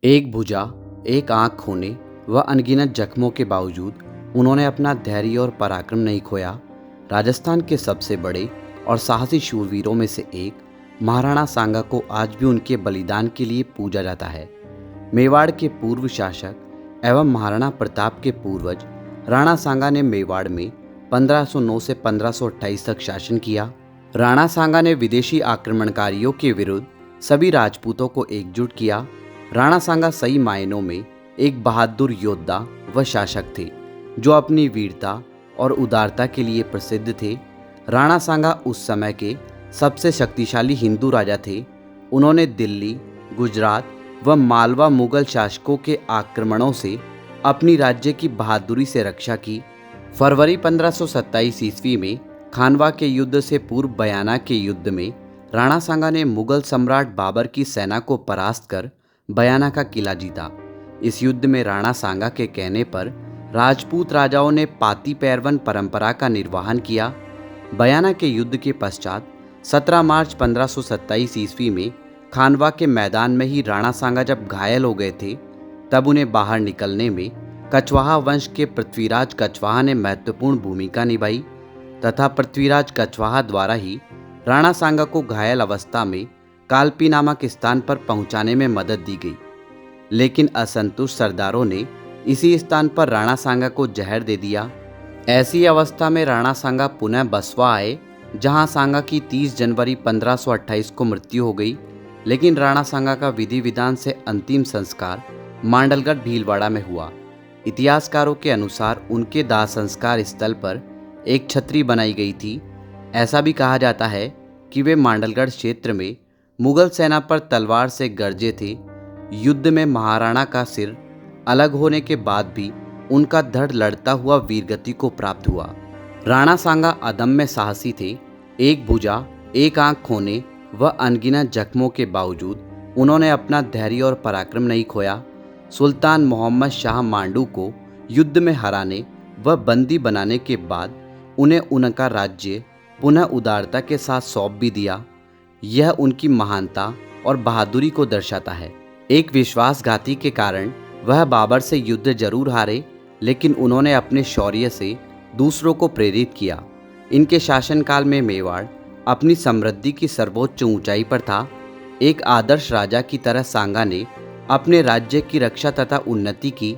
एक भुजा, एक आंख खोने व अनगिनत जख्मों के बावजूद उन्होंने अपना धैर्य और पराक्रम नहीं खोया। राजस्थान के सबसे बड़े और साहसी शूरवीरों में से एक महाराणा सांगा को आज भी उनके बलिदान के लिए पूजा जाता है। मेवाड़ के पूर्व शासक एवं महाराणा प्रताप के पूर्वज राणा सांगा ने मेवाड़ में 1509 से 1528 तक शासन किया। राणा सांगा ने विदेशी आक्रमणकारियों के विरुद्ध सभी राजपूतों को एकजुट किया। राणा सांगा सही मायनों में एक बहादुर योद्धा व शासक थे जो अपनी वीरता और उदारता के लिए प्रसिद्ध थे। राणा सांगा उस समय के सबसे शक्तिशाली हिंदू राजा थे। उन्होंने दिल्ली, गुजरात व मालवा मुगल शासकों के आक्रमणों से अपनी राज्य की बहादुरी से रक्षा की। फरवरी 1527 ईस्वी में खानवा के युद्ध से पूर्व बयाना के युद्ध में राणा सांगा ने मुगल सम्राट बाबर की सेना को परास्त कर बयाना का किला जीता। इस युद्ध में राणा सांगा के कहने पर राजपूत राजाओं ने पाती पैरवन परंपरा का निर्वहन किया। बयाना के युद्ध के पश्चात 17 मार्च 1527 ईस्वी में खानवा के मैदान में ही राणा सांगा जब घायल हो गए थे, तब उन्हें बाहर निकलने में कछवाहा वंश के पृथ्वीराज कछवाहा ने महत्वपूर्ण भूमिका निभाई तथा पृथ्वीराज कछवाहा द्वारा ही राणा सांगा को घायल अवस्था में कालपी नामक स्थान पर पहुंचाने में मदद दी गई। लेकिन असंतुष्ट सरदारों ने इसी स्थान पर राणा सांगा को जहर दे दिया। ऐसी अवस्था में राणा सांगा पुनः बसवा आए, जहां सांगा की 30 जनवरी 1528 को मृत्यु हो गई। लेकिन राणा सांगा का विधि विधान से अंतिम संस्कार मांडलगढ़ भीलवाड़ा में हुआ। इतिहासकारों के अनुसार उनके दाह संस्कार स्थल पर एक छतरी बनाई गई थी। ऐसा भी कहा जाता है कि वे मांडलगढ़ क्षेत्र में मुगल सेना पर तलवार से गरजे थे। युद्ध में महाराणा का सिर अलग होने के बाद भी उनका धड़ लड़ता हुआ वीरगति को प्राप्त हुआ। राणा सांगा अदम्य साहसी थे। एक भुजा, एक आंख खोने व अनगिनत जख्मों के बावजूद उन्होंने अपना धैर्य और पराक्रम नहीं खोया। सुल्तान मोहम्मद शाह मांडू को युद्ध में हराने व बंदी बनाने के बाद उन्हें उनका राज्य पुनः उदारता के साथ सौंप भी दिया। यह उनकी महानता और बहादुरी को दर्शाता है। एक विश्वासघाती के कारण वह बाबर से युद्ध जरूर हारे, लेकिन उन्होंने अपने शौर्य से दूसरों को प्रेरित किया। इनके शासनकाल में मेवाड़ अपनी समृद्धि की सर्वोच्च ऊंचाई पर था। एक आदर्श राजा की तरह सांगा ने अपने राज्य की रक्षा तथा उन्नति की।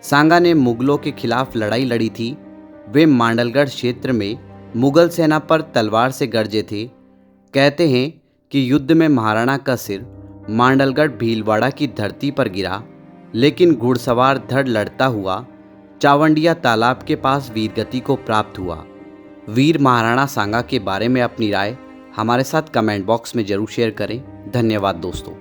सांगा ने मुगलों के खिलाफ लड़ाई लड़ी थी। वे मांडलगढ़ क्षेत्र में मुगल सेना पर तलवार से गरजे थे। कहते हैं कि युद्ध में महाराणा का सिर मांडलगढ़ भीलवाड़ा की धरती पर गिरा, लेकिन घुड़सवार धड़ लड़ता हुआ चावंडिया तालाब के पास वीरगति को प्राप्त हुआ। वीर महाराणा सांगा के बारे में अपनी राय हमारे साथ कमेंट बॉक्स में जरूर शेयर करें। धन्यवाद दोस्तों।